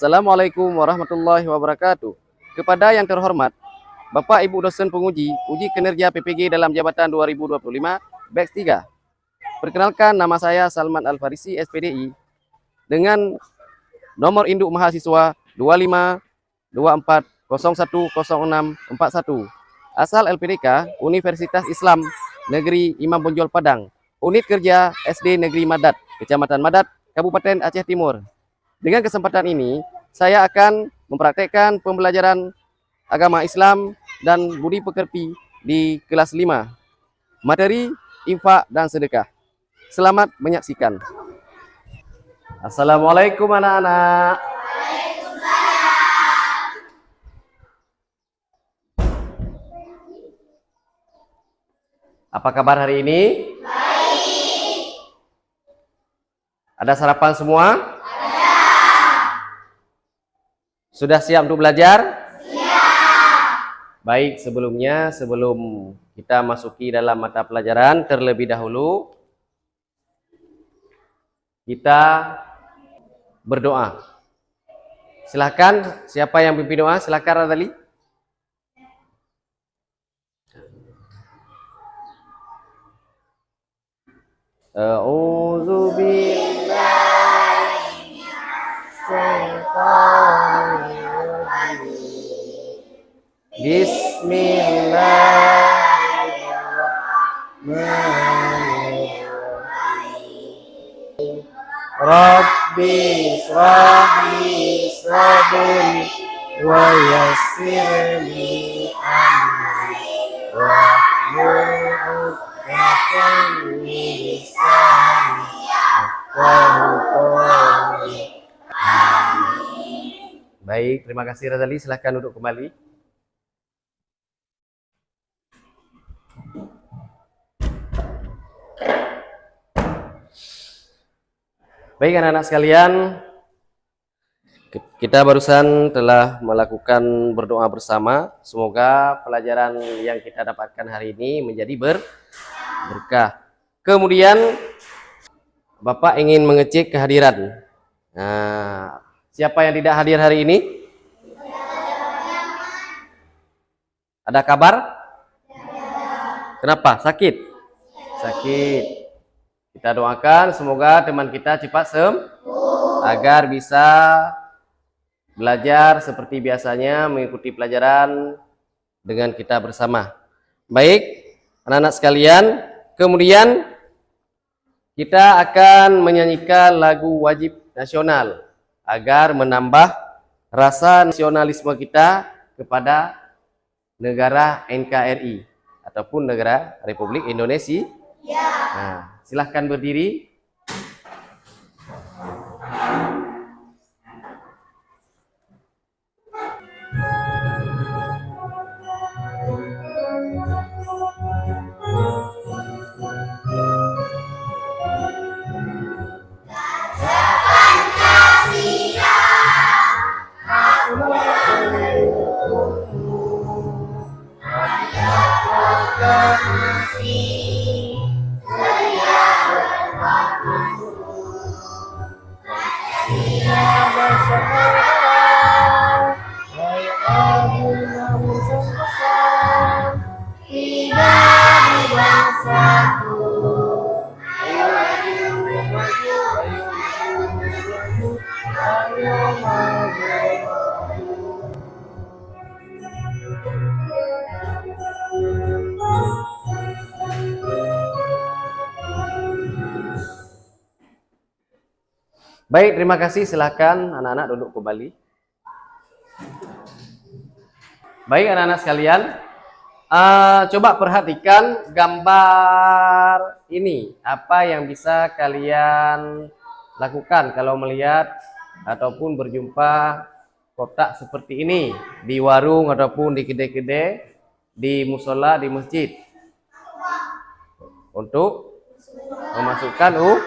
Assalamualaikum warahmatullahi wabarakatuh. Kepada yang terhormat Bapak Ibu dosen penguji uji kinerja PPG dalam jabatan 2025 batch 3. Perkenalkan, nama saya Salman Al-Farisi SPDI dengan nomor induk mahasiswa 2524010641. Asal LPDK Universitas Islam Negeri Imam Bonjol Padang. Unit kerja SD Negeri Madat, Kecamatan Madat, Kabupaten Aceh Timur. Dengan kesempatan ini, saya akan mempraktekkan pembelajaran agama Islam dan budi pekerti di kelas 5. Materi infak dan sedekah. Selamat menyaksikan. Assalamualaikum anak-anak. Apa kabar hari ini? Baik. Ada sarapan semua? Sudah siap untuk belajar? Siap. Baik, sebelum kita masuki dalam mata pelajaran, terlebih dahulu kita berdoa. Silahkan, siapa yang pimpin doa? Silahkan Radali. A'udzu billahi Bismillahirrahmanirrahim. Rabbi shrahli sadri wa yassirli amri wahlul 'uqdatam min lisani yafqahu qawli. Baik, terima kasih Radali. Silahkan duduk kembali. Baik anak-anak sekalian, kita barusan telah melakukan berdoa bersama. Semoga pelajaran yang kita dapatkan hari ini menjadi berkah. Kemudian Bapak ingin mengecek kehadiran. Nah, siapa yang tidak hadir hari ini? Ada kabar? Kenapa? Sakit? Sakit. Kita doakan semoga teman kita cepat sembuh agar bisa belajar seperti biasanya, mengikuti pelajaran dengan kita bersama. Baik, anak-anak sekalian, kemudian kita akan menyanyikan lagu wajib nasional agar menambah rasa nasionalisme kita kepada negara NKRI ataupun negara Republik Indonesia. Nah, silahkan berdiri. Baik, terima kasih. Silakan anak-anak duduk kembali. Baik anak-anak sekalian, coba perhatikan gambar ini. Apa yang bisa kalian lakukan kalau melihat ataupun berjumpa kotak seperti ini di warung ataupun di kedai-kedai, di musola, di masjid, untuk memasukkan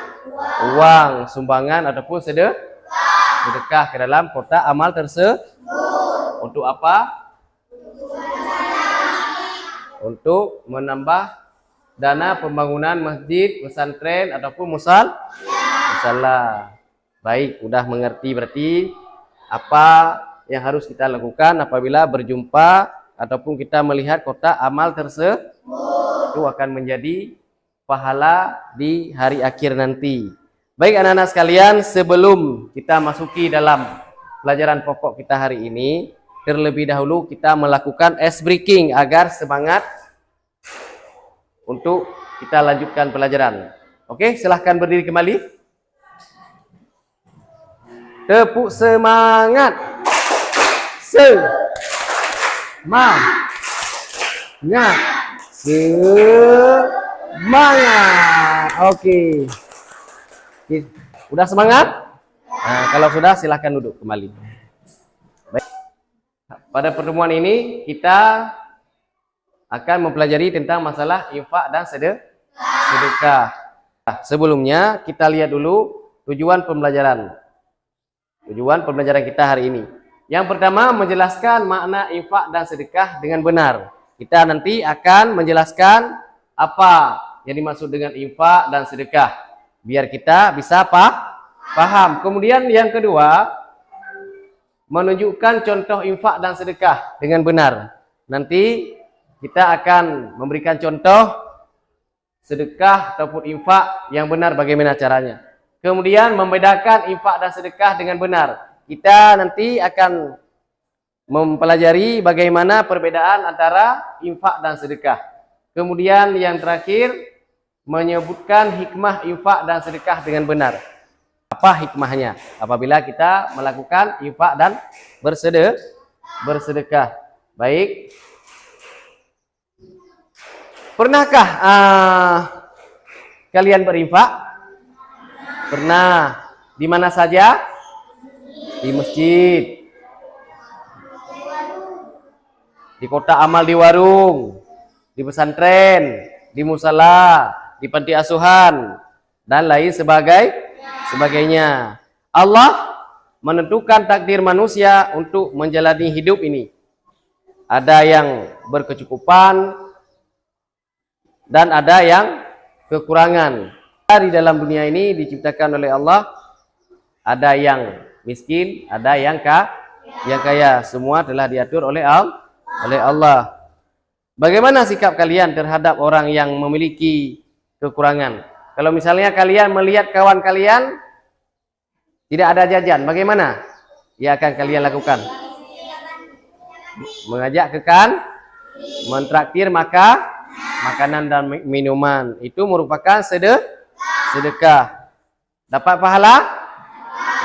uang sumbangan ataupun sedekah ke dalam kotak amal tersebut. Untuk apa? Untuk menambah dana pembangunan masjid, pesantren ataupun musala. Baik, udah mengerti berarti. apa yang harus kita lakukan apabila berjumpa ataupun kita melihat kotak amal tersebut. Itu akan menjadi pahala di hari akhir nanti. Baik anak-anak sekalian, sebelum kita masuki dalam pelajaran pokok kita hari ini, terlebih dahulu kita melakukan ice breaking agar semangat untuk kita lanjutkan pelajaran. Oke, silahkan berdiri kembali. Tepuk semangat. Semangat. Semangat. Oke. Udah semangat? Nah, kalau sudah silahkan duduk kembali. Baik. Pada pertemuan ini kita akan mempelajari tentang masalah infak dan sedekah. Sebelumnya kita lihat dulu tujuan pembelajaran. Tujuan pembelajaran kita hari ini. Yang pertama, menjelaskan makna infak dan sedekah dengan benar. Kita nanti akan menjelaskan apa yang dimaksud dengan infak dan sedekah, biar kita bisa paham. Kemudian yang kedua, menunjukkan contoh infak dan sedekah dengan benar. Nanti kita akan memberikan contoh sedekah ataupun infak yang benar bagaimana caranya. Kemudian membedakan infak dan sedekah dengan benar. Kita nanti akan mempelajari bagaimana perbedaan antara infak dan sedekah. Kemudian yang terakhir, menyebutkan hikmah infak dan sedekah dengan benar. Apa hikmahnya apabila kita melakukan infak dan bersedekah. Baik. Pernahkah kalian berinfak? Pernah. Di mana saja? Di masjid. Di kota amal, di warung, di pesantren, di musala, di panti asuhan, dan lain sebagainya. Allah menentukan takdir manusia untuk menjalani hidup ini. Ada yang berkecukupan dan ada yang kekurangan. Di dalam dunia ini diciptakan oleh Allah, ada yang miskin, ada yang kaya. Semua telah diatur oleh Allah. Bagaimana sikap kalian terhadap orang yang memiliki kekurangan? Kalau misalnya kalian melihat kawan kalian tidak ada jajan, bagaimana yang akan kalian lakukan? Mengajak ke mentraktir makanan dan minuman. Itu merupakan sedekah. Dapat pahala?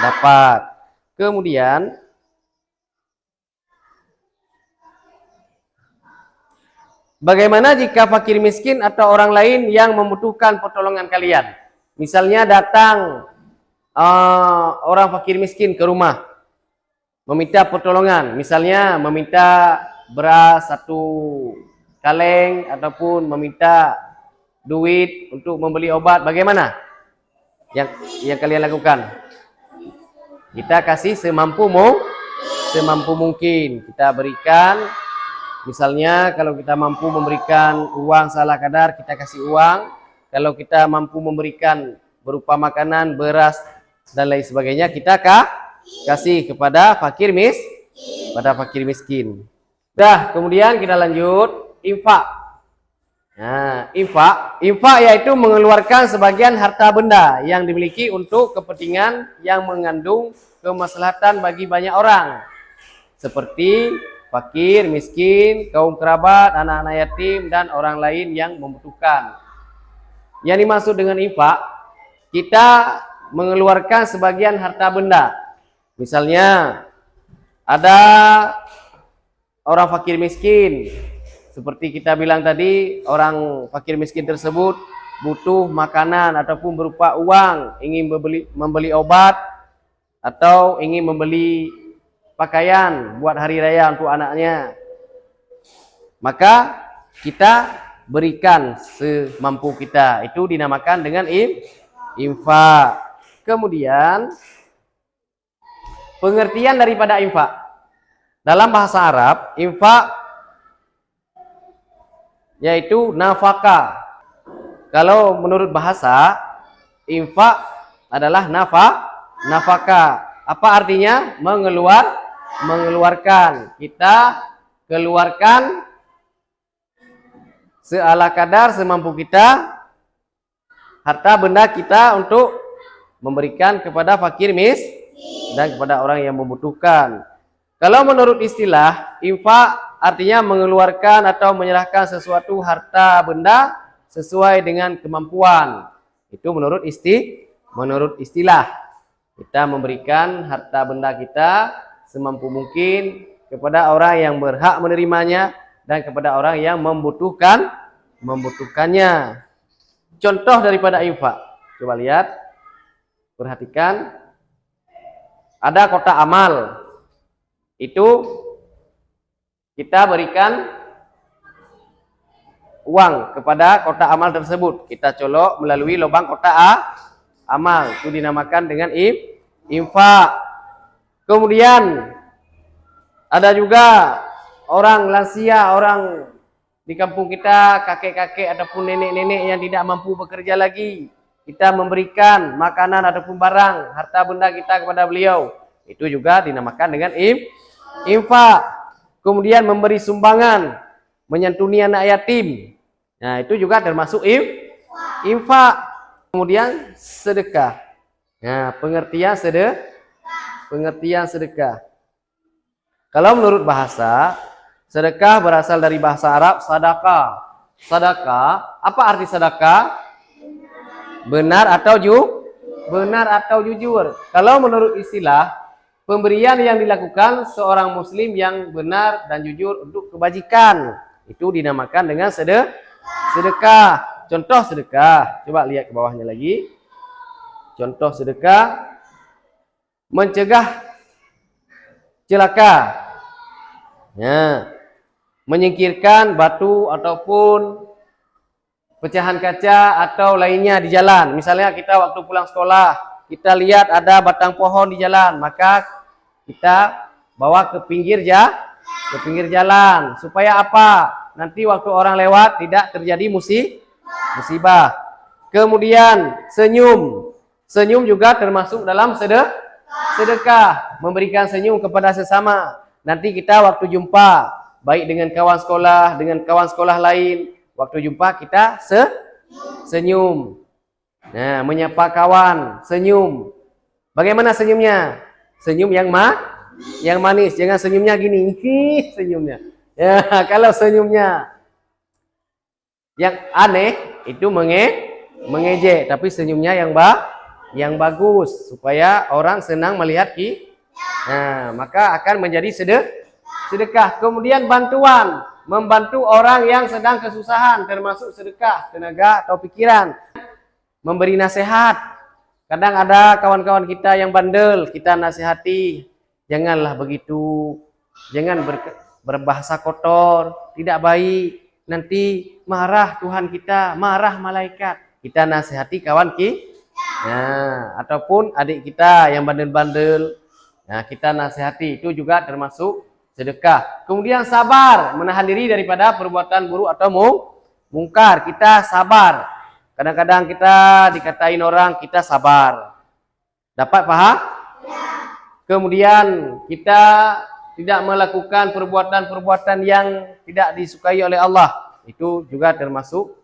Dapat. Kemudian bagaimana jika fakir miskin atau orang lain yang membutuhkan pertolongan kalian? Misalnya datang orang fakir miskin ke rumah meminta pertolongan, misalnya meminta beras 1 kaleng ataupun meminta duit untuk membeli obat, bagaimana yang kalian lakukan? Kita kasih semampu mungkin. Kita berikan, misalnya kalau kita mampu memberikan uang salah kadar, kita kasih uang. Kalau kita mampu memberikan berupa makanan, beras dan lain sebagainya, kita kasih kepada fakir miskin. Dah, kemudian kita lanjut infak. Nah, infak yaitu mengeluarkan sebagian harta benda yang dimiliki untuk kepentingan yang mengandung kemaslahatan bagi banyak orang, seperti fakir, miskin, kaum kerabat, anak-anak yatim, dan orang lain yang membutuhkan. Yang dimaksud dengan infak, kita mengeluarkan sebagian harta benda. Misalnya ada orang fakir miskin, seperti kita bilang tadi, orang fakir miskin tersebut butuh makanan ataupun berupa uang, ingin membeli obat atau ingin membeli pakaian buat hari raya untuk anaknya. Maka kita berikan semampu kita. Itu dinamakan dengan infak. Kemudian pengertian daripada infak. Dalam bahasa Arab, infak yaitu nafkah. Kalau menurut bahasa, infak adalah nafkah Apa artinya? Mengeluarkan. Kita keluarkan seala kadar semampu kita harta benda kita untuk memberikan kepada fakir dan kepada orang yang membutuhkan. Kalau menurut istilah, infak artinya mengeluarkan atau menyerahkan sesuatu harta benda sesuai dengan kemampuan. Itu menurut istilah. Kita memberikan harta benda kita semampu mungkin kepada orang yang berhak menerimanya dan kepada orang yang membutuhkannya. Contoh daripada infak. Coba lihat. Perhatikan. Ada kotak amal. Itu kita berikan uang kepada kotak amal tersebut. Kita colok melalui lubang kotak amal. Itu dinamakan dengan infak. Kemudian ada juga orang lansia, orang di kampung kita, kakek-kakek ataupun nenek-nenek yang tidak mampu bekerja lagi. Kita memberikan makanan ataupun barang, harta benda kita kepada beliau. Itu juga dinamakan dengan infak. Kemudian memberi sumbangan, menyantuni anak yatim. Nah, itu juga termasuk infak. Kemudian sedekah. Nah, pengertian sedekah. Kalau menurut bahasa, sedekah berasal dari bahasa Arab sadaqah. Sadaqah, apa arti sedekah? Benar atau jujur. Kalau menurut istilah, pemberian yang dilakukan seorang muslim yang benar dan jujur untuk kebajikan. Itu dinamakan dengan sedekah. Contoh sedekah. Coba lihat ke bawahnya lagi. Contoh sedekah. Mencegah celaka. Ya. Menyingkirkan batu ataupun pecahan kaca atau lainnya di jalan. Misalnya kita waktu pulang sekolah, kita lihat ada batang pohon di jalan, maka kita bawa ke pinggir jalan. Supaya apa? Nanti waktu orang lewat tidak terjadi musibah. Kemudian senyum. Senyum juga termasuk dalam sedekah. Memberikan senyum kepada sesama. Nanti kita waktu jumpa, baik dengan kawan sekolah lain, waktu jumpa kita senyum. Nah, menyapa kawan, senyum. Bagaimana senyumnya? Senyum yang manis. Jangan senyumnya gini, senyumnya. Ya, kalau senyumnya yang aneh itu mengejek, tapi senyumnya yang bagus supaya orang senang melihat Nah, maka akan menjadi sedekah. Kemudian bantuan, membantu orang yang sedang kesusahan, termasuk sedekah tenaga atau pikiran. Memberi nasihat. Kadang ada kawan-kawan kita yang bandel, kita nasihati, janganlah begitu, jangan berbahasa kotor, tidak baik, nanti marah Tuhan kita, marah malaikat. Kita nasihati kawan kita. Nah, ataupun adik kita yang bandel-bandel, nah kita nasihati, itu juga termasuk sedekah. Kemudian sabar, menahan diri daripada perbuatan buruk atau mungkar. Kita sabar. Kadang-kadang kita dikatain orang, kita sabar. Dapat paham? Kemudian kita tidak melakukan perbuatan-perbuatan yang tidak disukai oleh Allah. Itu juga termasuk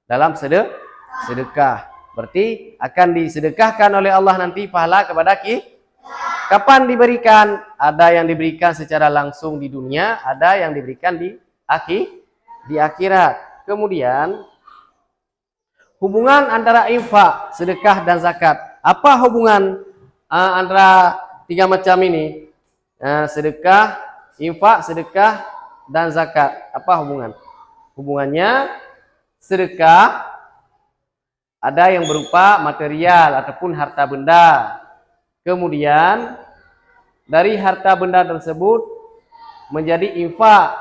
dalam sedekah. Berarti akan disedekahkan oleh Allah nanti pahala kepada kita. Kapan diberikan? Ada yang diberikan secara langsung di dunia, ada yang diberikan di akhirat. Kemudian hubungan antara infak, sedekah dan zakat. Apa hubungan antara tiga macam ini? Sedekah, infak, sedekah dan zakat. Apa hubungan? Hubungannya sedekah ada yang berupa material ataupun harta benda. Kemudian dari harta benda tersebut menjadi infak.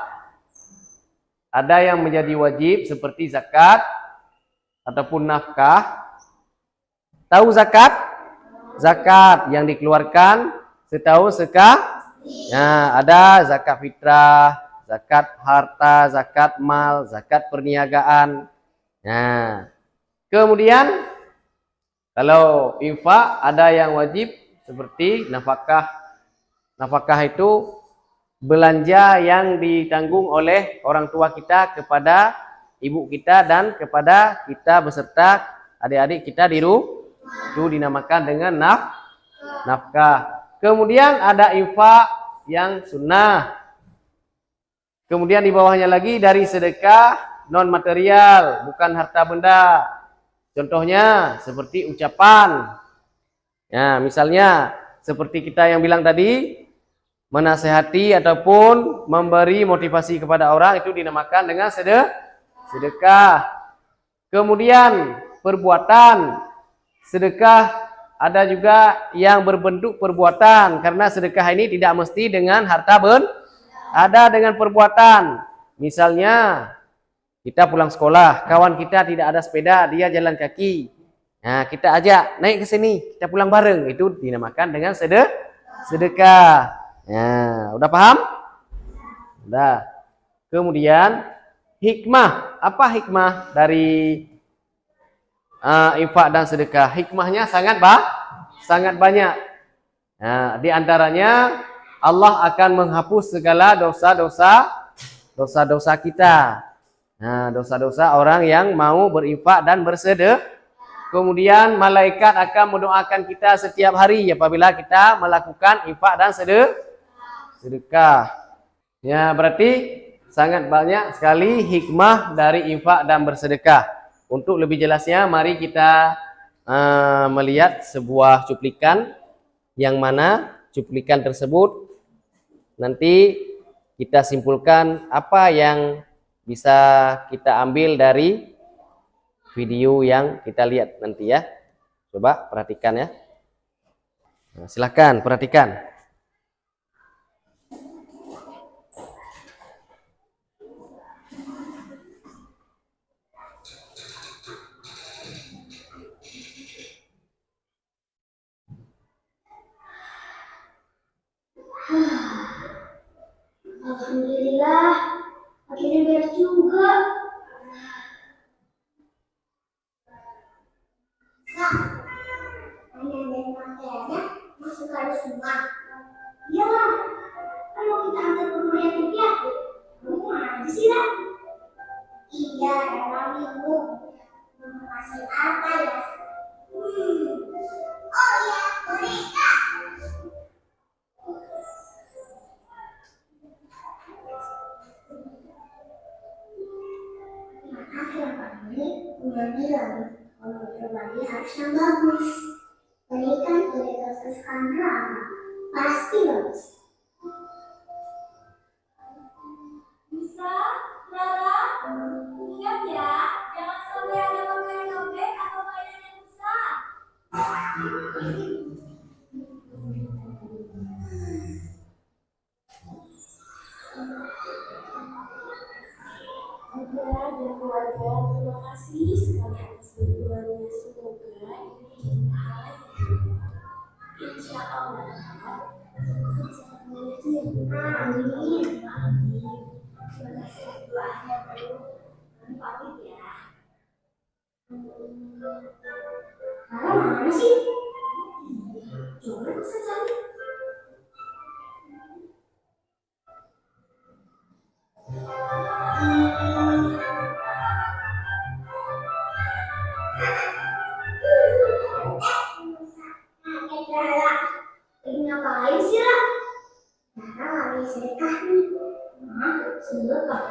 Ada yang menjadi wajib seperti zakat ataupun nafkah. Tahu zakat? Zakat yang dikeluarkan setahun sekali. Nah, ada zakat fitrah, zakat harta, zakat mal, zakat perniagaan. Nah, kemudian kalau infak ada yang wajib seperti nafkah. Nafkah itu belanja yang ditanggung oleh orang tua kita kepada ibu kita dan kepada kita beserta adik-adik kita di rumah, itu dinamakan dengan nafkah. Kemudian ada infak yang sunnah. Kemudian di bawahnya lagi dari sedekah non material, bukan harta benda. Contohnya seperti ucapan. Ya, misalnya seperti kita yang bilang tadi, menasehati ataupun memberi motivasi kepada orang itu dinamakan dengan sedekah. Kemudian perbuatan sedekah ada juga yang berbentuk perbuatan, karena sedekah ini tidak mesti dengan harta benda, ada dengan perbuatan. Misalnya kita pulang sekolah, kawan kita tidak ada sepeda, dia jalan kaki. Nah, kita ajak naik ke sini, kita pulang bareng, itu dinamakan dengan sedekah. Ya, udah paham? Udah. Kemudian hikmah. Apa hikmah dari infak dan sedekah? Hikmahnya sangat banyak. Nah, di antaranya Allah akan menghapus segala dosa-dosa kita. Nah, dosa-dosa orang yang mau berinfak dan bersedekah. Kemudian malaikat akan mendoakan kita setiap hari apabila kita melakukan infak dan sedekah. Ya, berarti sangat banyak sekali hikmah dari infak dan bersedekah. Untuk lebih jelasnya, mari kita melihat sebuah cuplikan, yang mana cuplikan tersebut nanti kita simpulkan apa yang bisa kita ambil dari video yang kita lihat nanti ya. Coba perhatikan ya. Nah, silahkan perhatikan. Alhamdulillah, akhirnya beres juga. Kak, hanya dari materialnya masuk harus semua. Iyalah, kan mau kita antar ke rumah yang rupiah. Kamu kemana aja sih, Kak? Iya, dalam minggu. Mau kasih apa ya? Oh iya, boneka. Maaf ya Pak Malik, udah bilang kalau berbagi harus yang bagus. Ini kan udah terus-terusan drama, pasti bagus. Bisa, Rara, ingat ya, jangan sampai ada makanan robek atau mainan yang rusak. Bunda dan keluarga, terima kasih sekali atas bantuannya. Semoga ini hal insya Allah bisa memiliki amin. Amin. Terima kasih doanya dulu. Kami pamit ya. Mana sih? Coba pesan cari. Ngapain sih, Ra? Nara lagi sedekah nih. Hah? Sedekah?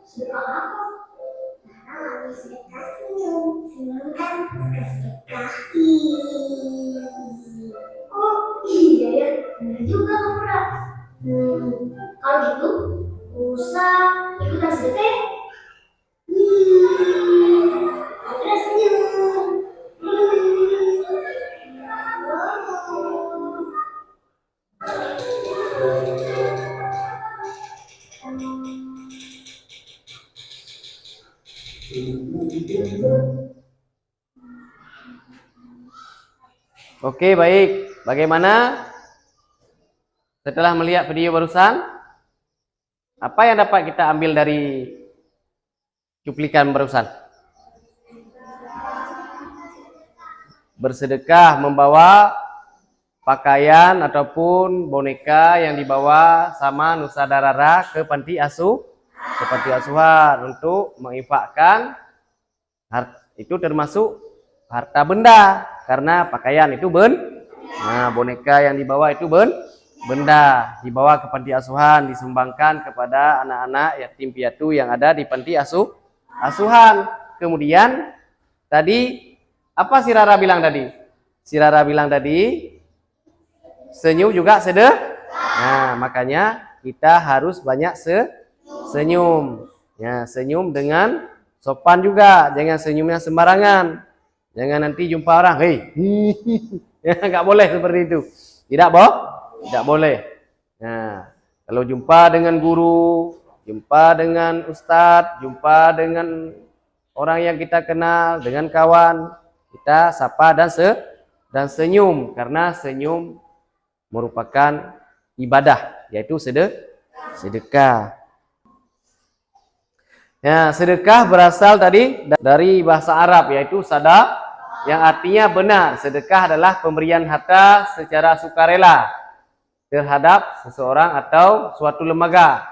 Sedekah apa? Nara lagi sedekah senyum. Senyum kan sedekah. Oh iya ya, bener juga kamu, Ra. Kalau gitu, usah ikutan sedekah ya. Udah senyum. Oke, baik. Bagaimana setelah melihat video barusan? Apa yang dapat kita ambil dari cuplikan barusan? Bersedekah membawa pakaian ataupun boneka yang dibawa sama Nusa Darara ke panti asuhan untuk menginfakkan. Itu termasuk harta benda karena pakaian itu nah, boneka yang dibawa itu benda dibawa ke panti asuhan, disumbangkan kepada anak-anak yatim piatu yang ada di panti asuhan. Kemudian tadi apa si Rara bilang tadi? Si Rara bilang tadi senyum juga nah, makanya kita harus banyak senyum. Ya, senyum dengan sopan juga, jangan senyumnya sembarangan. Jangan nanti jumpa orang, hei, ya, nggak boleh seperti itu. Tidak boleh. Nah, kalau jumpa dengan guru, jumpa dengan ustadz, jumpa dengan orang yang kita kenal, dengan kawan, kita sapa dan senyum, karena senyum merupakan ibadah, yaitu sedekah. Ya, sedekah berasal tadi dari bahasa Arab, yaitu sadaq, yang artinya benar. Sedekah adalah pemberian harta secara sukarela terhadap seseorang atau suatu lembaga.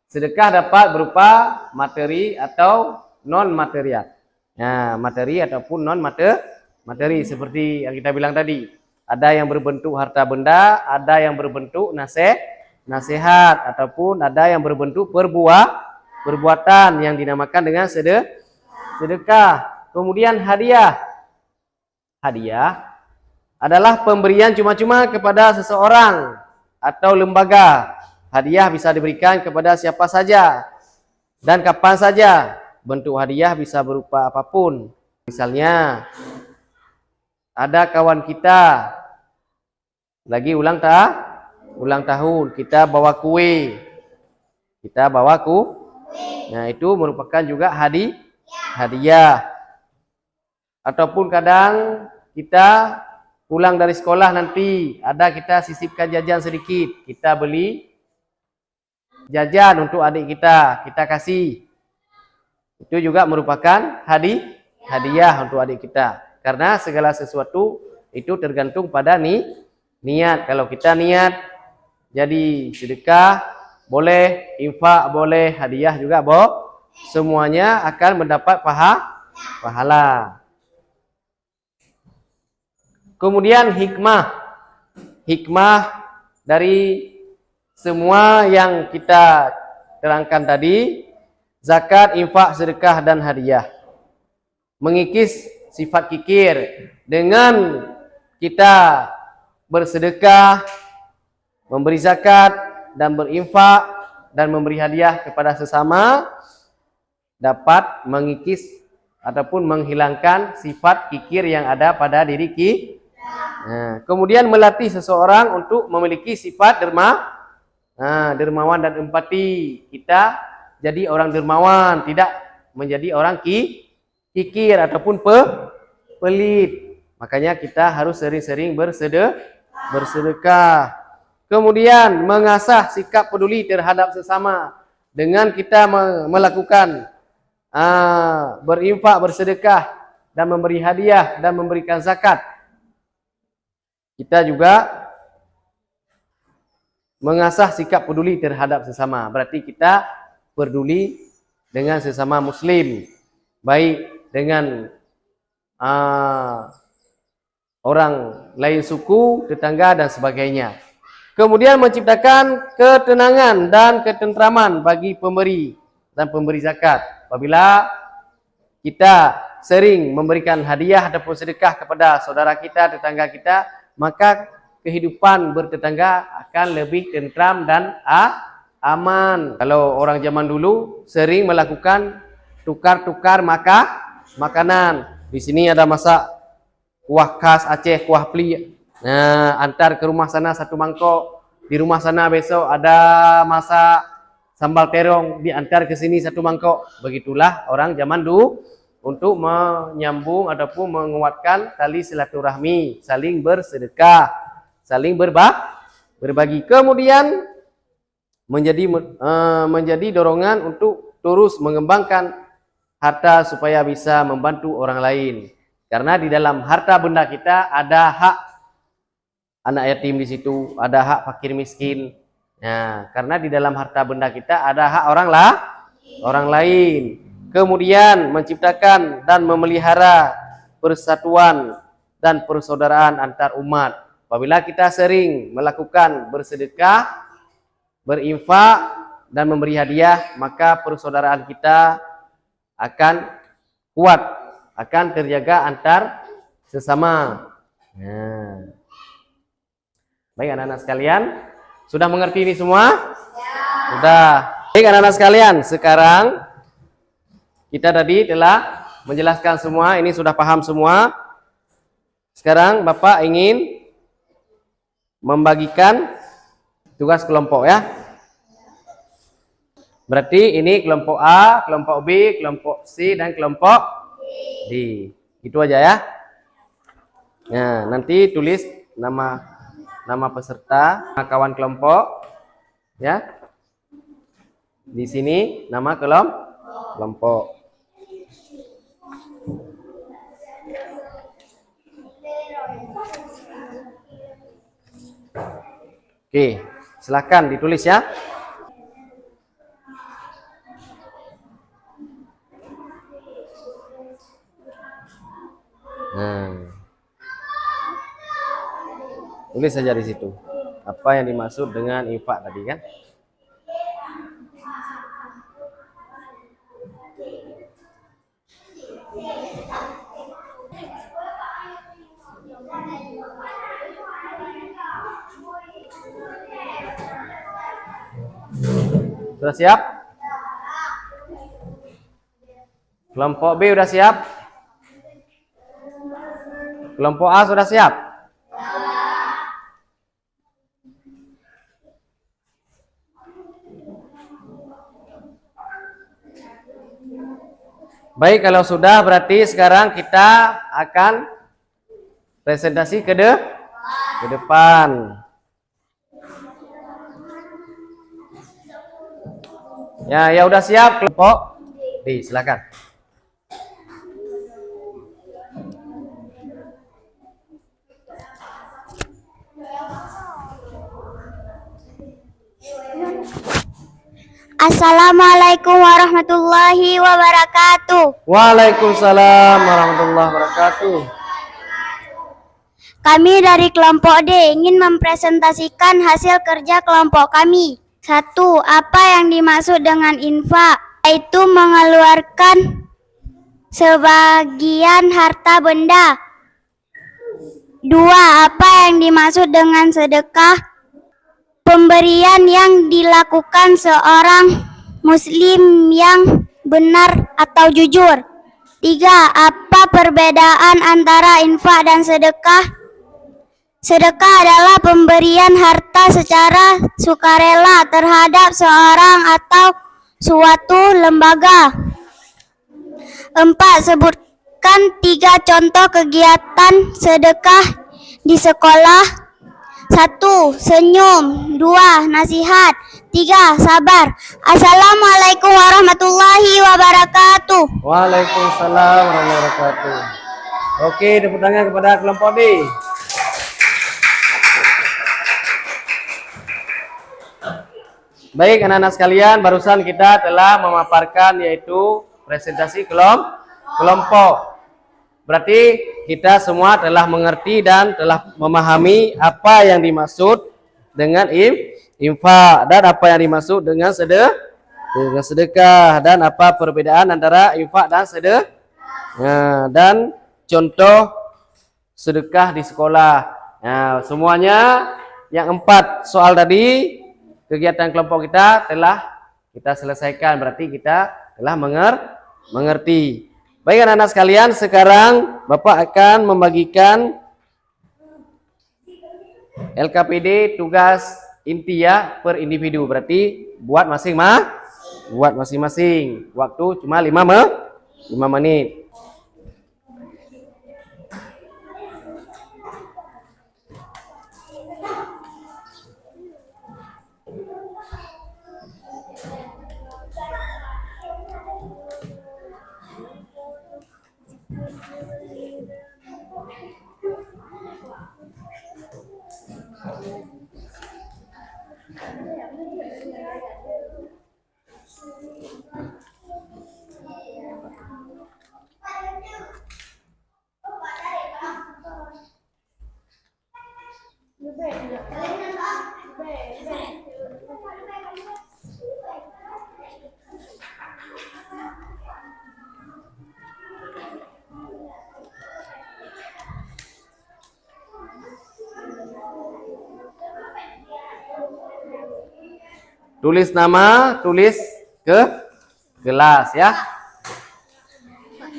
Sedekah dapat berupa materi atau non material. Nah, materi ataupun non materi seperti yang kita bilang tadi. Ada yang berbentuk harta benda, ada yang berbentuk nasihat, ataupun ada yang berbentuk perbuatan yang dinamakan dengan sedekah. Kemudian hadiah. Hadiah adalah pemberian cuma-cuma kepada seseorang atau lembaga. Hadiah bisa diberikan kepada siapa saja dan kapan saja. Bentuk hadiah bisa berupa apapun. Misalnya ada kawan kita lagi ulang tahun, kita bawa kue. Nah, itu merupakan juga hadiah. Ataupun kadang kita pulang dari sekolah nanti ada kita sisipkan jajan sedikit, kita beli jajan untuk adik kita kasih. Itu juga merupakan hadiah untuk adik kita. Karena segala sesuatu itu tergantung pada niat. Kalau kita niat jadi sedekah boleh, infak boleh, hadiah juga semuanya akan mendapat pahala. Kemudian hikmah dari semua yang kita terangkan tadi, zakat, infak, sedekah, dan hadiah. Mengikis sifat kikir dengan kita bersedekah, memberi zakat, dan berinfak, dan memberi hadiah kepada sesama, dapat mengikis ataupun menghilangkan sifat kikir yang ada pada diri kita. Nah, kemudian melatih seseorang untuk memiliki sifat dermawan dan empati. Kita jadi orang dermawan, tidak menjadi orang kikir ataupun pelit. Makanya kita harus sering-sering bersedekah. Kemudian mengasah sikap peduli terhadap sesama dengan kita melakukan berinfak, bersedekah, dan memberi hadiah dan memberikan zakat. Kita juga mengasah sikap peduli terhadap sesama. Berarti kita peduli dengan sesama muslim, baik dengan orang lain suku, tetangga, dan sebagainya. Kemudian menciptakan ketenangan dan ketentraman bagi pemberi dan pemberi zakat. Apabila kita sering memberikan hadiah ataupun sedekah kepada saudara kita, tetangga kita, maka kehidupan bertetangga akan lebih tentram dan aman. Kalau orang zaman dulu sering melakukan tukar-tukar makanan. Di sini ada masak kuah khas Aceh, kuah pli. Nah, antar ke rumah sana satu mangkok. Di rumah sana besok ada masak sambal terong, diantar ke sini satu mangkok. Begitulah orang zaman dulu untuk menyambung ataupun menguatkan tali silaturahmi, saling bersedekah, saling berbagi. Kemudian menjadi dorongan untuk terus mengembangkan harta supaya bisa membantu orang lain. Karena di dalam harta benda kita ada hak anak yatim di situ, ada hak fakir miskin. Nah, karena di dalam harta benda kita ada hak orang lain. Kemudian menciptakan dan memelihara persatuan dan persaudaraan antar umat. Apabila kita sering melakukan bersedekah, berinfak dan memberi hadiah, maka persaudaraan kita akan kuat, akan terjaga antar sesama. Nah. Baik anak-anak sekalian, sudah mengerti ini semua? Sudah. Baik anak-anak sekalian, sekarang kita tadi telah menjelaskan semua, ini sudah paham semua. Sekarang Bapak ingin membagikan tugas kelompok ya. Berarti ini kelompok A, kelompok B, kelompok C, dan kelompok D. Itu aja ya. Nah, nanti tulis nama peserta, kawan kelompok ya. Di sini nama kelompok. Oke, silakan ditulis ya. Nah, tulis saja di situ. Apa yang dimaksud dengan infak tadi kan? Sudah siap? Kelompok B sudah siap? Kelompok A sudah siap? Baik, kalau sudah berarti sekarang kita akan presentasi ke depan. Ya udah siap kelompok D, silakan. Assalamualaikum warahmatullahi wabarakatuh. Waalaikumsalam warahmatullahi wabarakatuh. Kami dari kelompok D ingin mempresentasikan hasil kerja kelompok kami. 1. Apa yang dimaksud dengan infak? Yaitu mengeluarkan sebagian harta benda. 2. Apa yang dimaksud dengan sedekah? Pemberian yang dilakukan seorang muslim yang benar atau jujur. 3. Apa perbedaan antara infak dan sedekah? Sedekah adalah pemberian harta secara sukarela terhadap seorang atau suatu lembaga. 4. Sebutkan 3 contoh kegiatan sedekah di sekolah. 1. Senyum. 2. Nasihat. 3. Sabar. Assalamualaikum warahmatullahi wabarakatuh. Waalaikumsalam warahmatullahi wabarakatuh. Oke, tepuk tangan kepada kelompok D. Baik anak-anak sekalian, barusan kita telah memaparkan yaitu presentasi kelompok. Berarti kita semua telah mengerti dan telah memahami apa yang dimaksud dengan infak dan apa yang dimaksud dengan sedekah dan apa perbedaan antara infak dan sedekah. Nah, dan contoh sedekah di sekolah. Nah, semuanya yang 4 soal tadi kegiatan kelompok kita telah kita selesaikan, berarti kita telah mengerti. Baik anak-anak sekalian, sekarang Bapak akan membagikan LKPD tugas inti ya per individu. Berarti buat masing-masing. Waktu cuma 5 menit. Tulis nama, tulis ke gelas ya.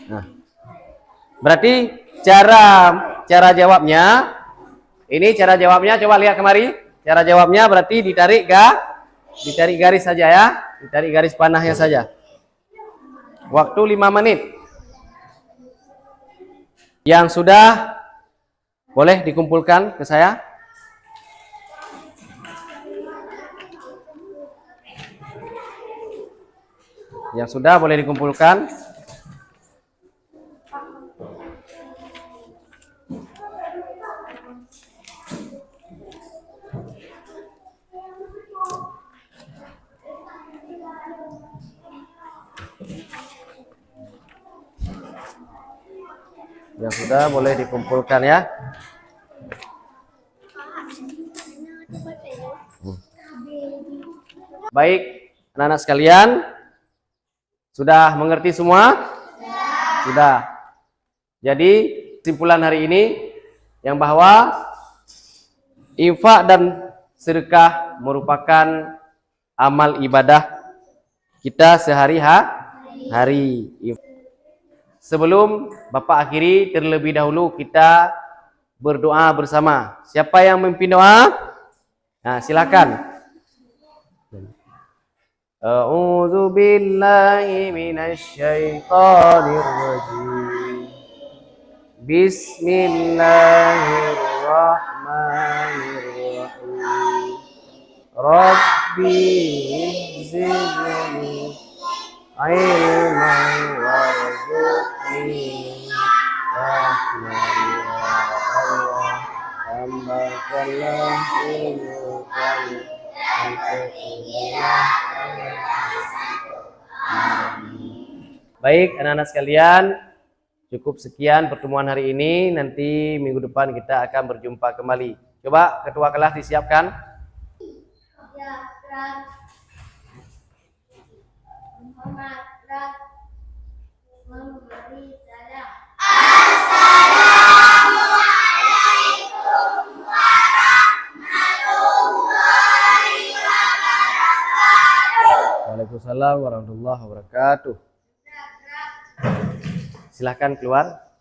Nah, berarti cara jawabnya ini cara jawabnya, coba lihat kemari. Cara jawabnya berarti ditarik garis saja ya. Ditarik garis panahnya saja. Waktu 5 menit. Yang sudah boleh dikumpulkan ke saya. Yang sudah boleh dikumpulkan. Yang sudah boleh dikumpulkan ya. Baik, anak-anak sekalian, sudah mengerti semua? Sudah. Jadi kesimpulan hari ini yang bahwa infak dan sedekah merupakan amal ibadah kita sehari-hari. Sebelum Bapak akhiri, terlebih dahulu kita berdoa bersama. Siapa yang memimpin doa? Nah, silakan. A'udzu billahi minasy syaithanir rajim. Bismillahirrahmanirrahim. Rabbi zidni ilman warzuqni rahman ya Allah. Tambahkanlah ilmu kami untuk ilmulah. Baik anak-anak sekalian, cukup sekian pertemuan hari ini. Nanti minggu depan kita akan berjumpa kembali. Coba ketua kelas disiapkan. Ya, Rat. Muhammad, Rat. Memberi salam. Assalamualaikum warahmatullahi wabarakatuh. Waalaikumsalam warahmatullahi wabarakatuh. Silahkan keluar.